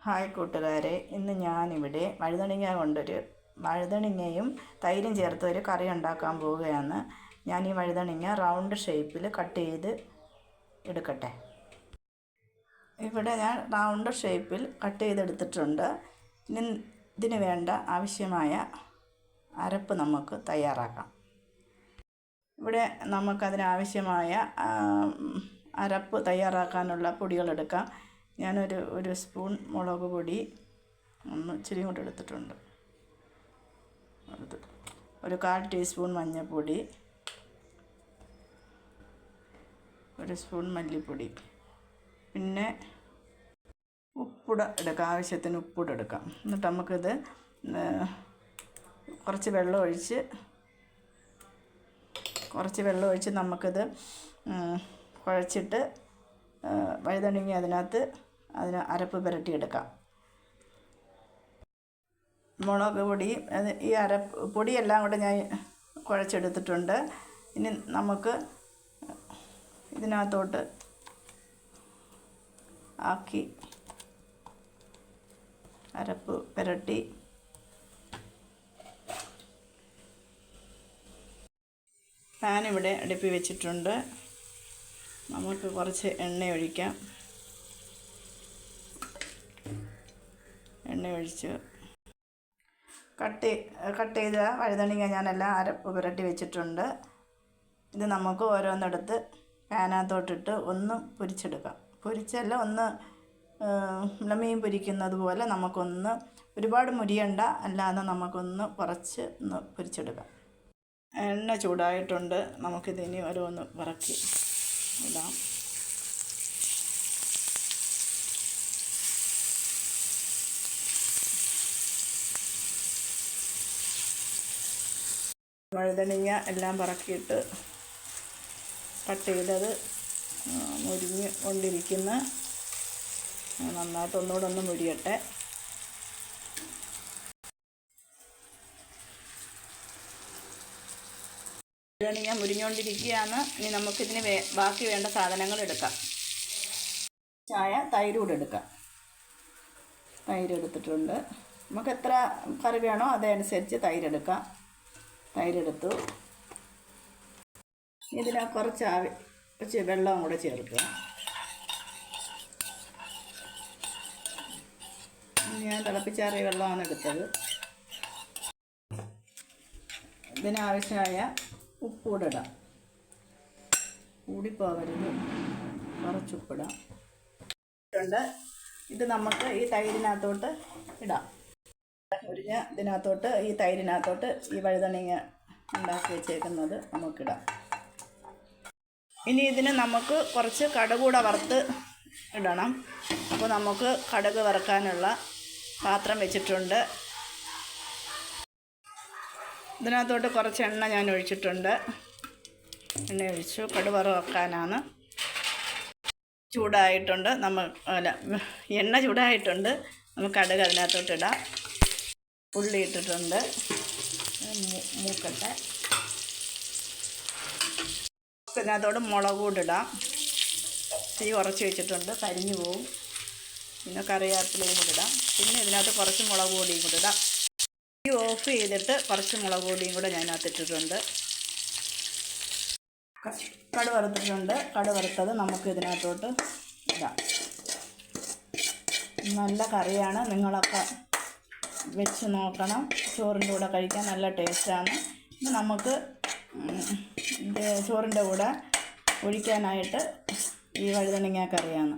Hi കൂട്ടുകാരെ, ഇന്ന് ഞാനിവിടെ വഴുതനങ്ങയും തൈരും ചേർത്ത് ഒരു കറി ഉണ്ടാക്കാൻ പോവുകയാണ്. ഞാൻ ഈ വഴുതനങ്ങ റൗണ്ട് ഷേപ്പിൽ കട്ട് ചെയ്ത് എടുക്കട്ടെ. ഇവിടെ ഞാൻ റൗണ്ട് ഷേപ്പിൽ കട്ട് ചെയ്തെടുത്തിട്ടുണ്ട്. ഇനി ഇതിന് വേണ്ട ആവശ്യമായ അരപ്പ് നമുക്ക് തയ്യാറാക്കാം. ഇവിടെ നമുക്കതിനാവശ്യമായ അരപ്പ് തയ്യാറാക്കാനുള്ള പൊടികളെടുക്കാം. ഞാനൊരു സ്പൂൺ മുളക് പൊടി ഇച്ചിരി കൂടെ എടുത്തിട്ടുണ്ട്. ഒരു 1/4 ടീസ്പൂൺ മഞ്ഞൾപ്പൊടി, 1 സ്പൂൺ മല്ലിപ്പൊടി, പിന്നെ എടുക്കാം. ആവശ്യത്തിന് ഉപ്പൂടെ എടുക്കാം. എന്നിട്ട് നമുക്കിത് കുറച്ച് വെള്ളം ഒഴിച്ച് നമുക്കിത് കുഴച്ചിട്ട് വഴുതനങ്ങ അതിന് അരപ്പ് പുരട്ടിയെടുക്കാം. മുളക് പൊടി ഈ പൊടിയെല്ലാം കൂടെ ഞാൻ കുഴച്ചെടുത്തിട്ടുണ്ട്. ഇനി നമുക്ക് ഇതിനകത്തോട്ട് ആക്കി അരപ്പ് പുരട്ടി പാൻ ഇവിടെ അടുപ്പിൽ വെച്ചിട്ടുണ്ട്. നമുക്ക് കുറച്ച് എണ്ണ ഒഴിക്കാം. എണ്ണ ഒഴിച്ച് കട്ട് ചെയ്ത വഴുതനങ്ങ ഞാനെല്ലാം അരപ്പ് പുരട്ടി വെച്ചിട്ടുണ്ട്. ഇത് നമുക്ക് ഓരോന്നെടുത്ത് പാനകത്തോട്ടിട്ട് ഒന്ന് പൊരിച്ചെടുക്കാം. ഒന്ന് മീൻ പൊരിക്കുന്നത് പോലെ നമുക്കൊന്ന് ഒരുപാട് മുരിയണ്ട, അല്ലാതെ നമുക്കൊന്ന് കുറച്ച് പൊരിച്ചെടുക്കാം. എണ്ണ ചൂടായിട്ടുണ്ട്. നമുക്കിതിനി ഓരോന്ന് വറക്കി ഇടാം. വഴുതനങ്ങ എല്ലാം പറക്കിയിട്ട് കട്ട് ചെയ്തത് മുരിഞ്ഞ് കൊണ്ടിരിക്കുന്ന നന്നായിട്ട് ഒന്നുകൂടെ ഒന്ന് മുരിയട്ടെ. വഴുതനങ്ങ മുരിഞ്ഞുകൊണ്ടിരിക്കുകയാണ്. ഇനി നമുക്കിതിന് ബാക്കി വേണ്ട സാധനങ്ങൾ എടുക്കാം. തൈര് കൂടെ എടുക്കാം. തൈര് എടുത്തിട്ടുണ്ട്. നമുക്ക് എത്ര കറി വേണോ അതനുസരിച്ച് തൈരെടുക്കാം. തൈരെടുത്തു. ഇതിന് കുറച്ച് വെള്ളം കൂടെ ചേർക്കുക. ഞാൻ തിളപ്പിച്ചാറിയ വെള്ളമാണ് എടുത്തത്. ഇതിനാവശ്യമായ ഉപ്പ് കൂടെ ഇടാം. കൂടിപ്പോകരുത്, കുറച്ച് ഉപ്പിടാം. ഇത് നമുക്ക് ഈ തൈരിനകത്തോട്ട് ഇടാം. ഈ തൈരിനകത്തോട്ട് ഈ വഴുതനങ്ങ ഉണ്ടാക്കി വെച്ചേക്കുന്നത് നമുക്കിടാം. ഇനി ഇതിന് നമുക്ക് കുറച്ച് കടുക് കൂടെ വറുത്ത് ഇടണം. അപ്പോൾ നമുക്ക് കടുക് വറുക്കാനുള്ള പാത്രം വെച്ചിട്ടുണ്ട്. ഇതിനകത്തോട്ട് കുറച്ച് എണ്ണ ഞാൻ ഒഴിച്ചിട്ടുണ്ട്. എണ്ണ ഒഴിച്ചു. കടുക് വറുക്കാനാണ്. ചൂടായിട്ടുണ്ട്. എണ്ണ ചൂടായിട്ടുണ്ട്. നമുക്ക് കടുക് അതിനകത്തോട്ട് ഇടാം. ഉള്ളി ഇട്ടിട്ടുണ്ട്. മൂക്കട്ടെ. ഇതിനകത്തോട് മുളക് കൂടെ ഇടാം. തീ കുറച്ച് വെച്ചിട്ടുണ്ട്, കരിഞ്ഞു പോവും. പിന്നെ കറിവേപ്പിലയും കൂടെ ഇടാം. പിന്നെ ഇതിനകത്ത് കുറച്ച് മുളക് പൊടിയും കൂടെ ഇടാം. തീ ഓഫ് ചെയ്തിട്ട് കുറച്ച് മുളക് പൊടിയും കൂടെ ഞാനകത്ത് ഇട്ടിട്ടുണ്ട്. കടുക് വറുത്തിട്ടുണ്ട്. കടുക് വറുത്തത് നമുക്ക് ഇതിനകത്തോട്ട് ഇടാം. നല്ല കറിയാണ്. നിങ്ങളൊക്കെ വെച്ച് നോക്കണം. ചോറിൻ്റെ കൂടെ കഴിക്കാൻ നല്ല ടേസ്റ്റാണ്. ഇനി നമുക്ക് ചോറിൻ്റെ കൂടെ ഒഴിക്കാനായിട്ട് ഈ വഴുതനങ്ങ കറിയാണ്.